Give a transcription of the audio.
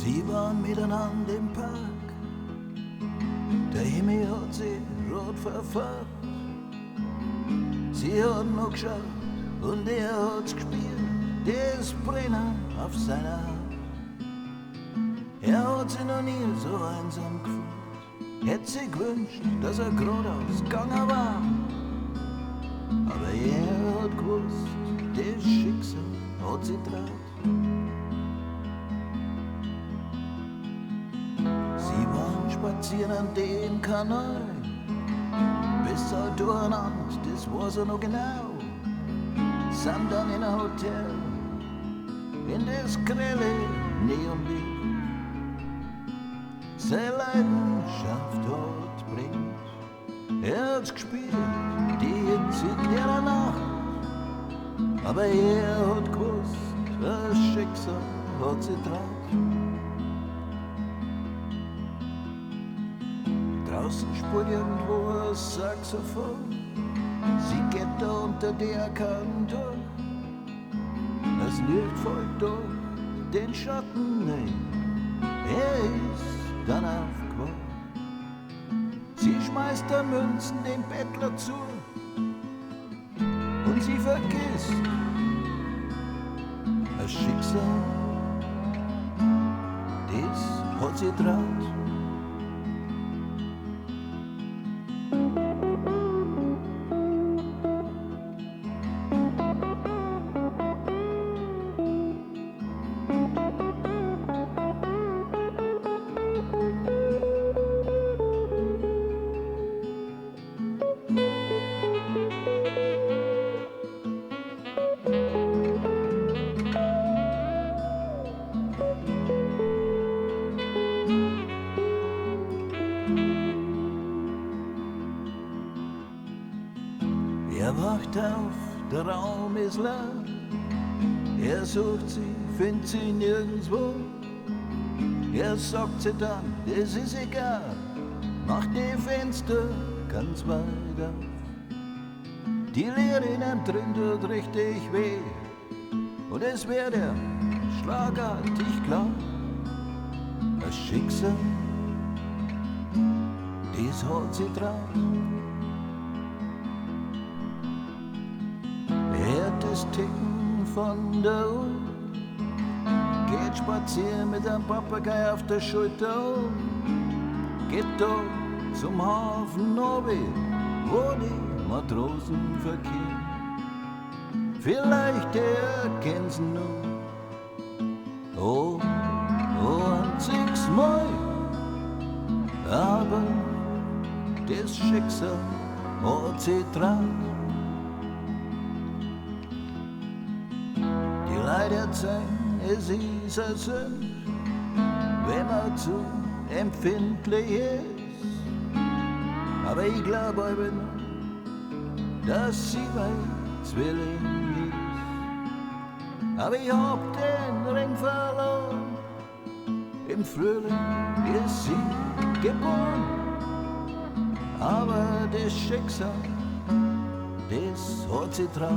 Sie waren miteinander im Park, der Himmel hat sie rot verfärbt. Sie hat noch geschaut und er hat's gespielt, das Brenner auf seiner Haut. Er hat sich noch nie so einsam gefühlt, hätte sich gewünscht, dass er geradeaus gegangen war. Aber er hat gewusst, das Schicksal hat sie draht. Sie waren spazieren an dem Kanal, bis halt durcheinander, das war so noch genau. Sind dann in ein Hotel, in das grelle Neonlicht. Seine Leidenschaft hat bringt, er hat's gespielt, die Hitze in der Nacht. Aber er hat gewusst, das Schicksal hat sie draht. Draußen spielt irgendwo ein Saxophon, sie geht da unter der Kante durch. Das Licht folgt durch den Schatten hin, er ist dann aufgewacht. Sie schmeißt da Münzen dem Bettler zu und sie vergisst das Schicksal, das hat sie draht. Er wacht auf, der Raum ist leer. Er sucht sie, findet sie nirgendwo. Er sagt sie dann, das ist egal, macht die Fenster ganz weit auf. Die Leere in ihm drin tut richtig weh und es wird er schlagartig klar. Das Schicksal, das hat sie draht. Das Ticken von der Uhr, geht spazieren mit einem Papagei auf der Schulter um, geht da zum Hafen Novi, wo die Matrosen verkehren. Vielleicht erkennen sie noch, oh, ein zigmal, aber das Schicksal hat sie draht. Leider zeigen, es ist ein Sünd, wenn man zu empfindlich ist. Aber ich glaube aber noch, dass sie mein Zwilling ist. Aber ich hab den Ring verloren, im Frühling ist sie geboren. Aber das Schicksal, das hat sie draht.